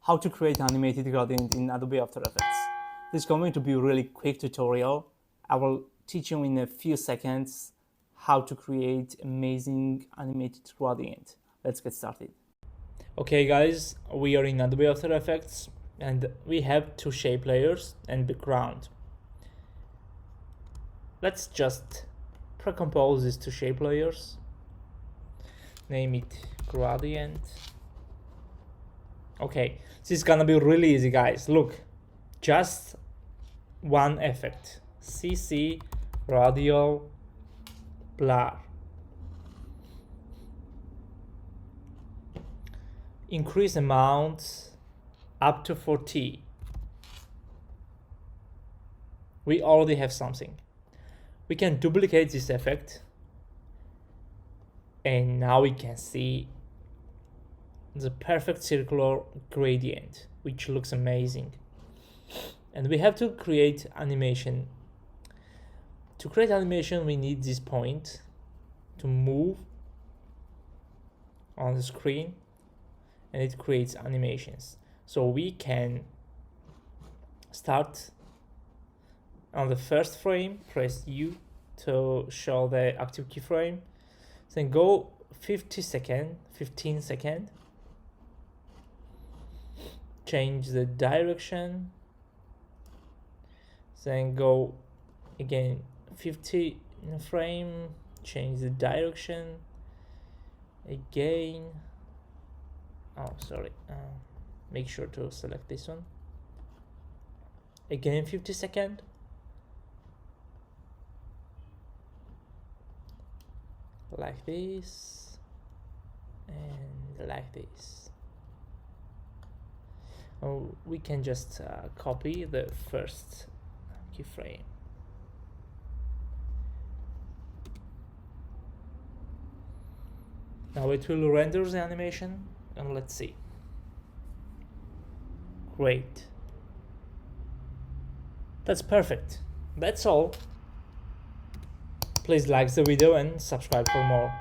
how to create animated gradient in Adobe After Effects. This is going to be a really quick tutorial. I will teach you in a few seconds how to create amazing animated gradient. Let's get started. Okay guys, we are in Adobe After Effects and we have two shape layers and background. Let's just pre-compose these two shape layers. Name it gradient. Okay, this is gonna be really easy, guys. Look, just one effect. CC radial blur. Increase amount up to 40. We already have something. We can duplicate this effect and now we can see the perfect circular gradient, which looks amazing. And we have to create animation. To create animation, we need this point to move on the screen and it creates animations. So we can start on the first frame, press U to show the active keyframe, then go 15 second, change the direction, then go again 50 frame, change the direction again. Oh, sorry, make sure to select this one again, 50 second, like this and like this. Oh, we can just copy the first keyframe. Now it will render the animation and let's see. Great. That's perfect. That's all. Please like the video and subscribe for more.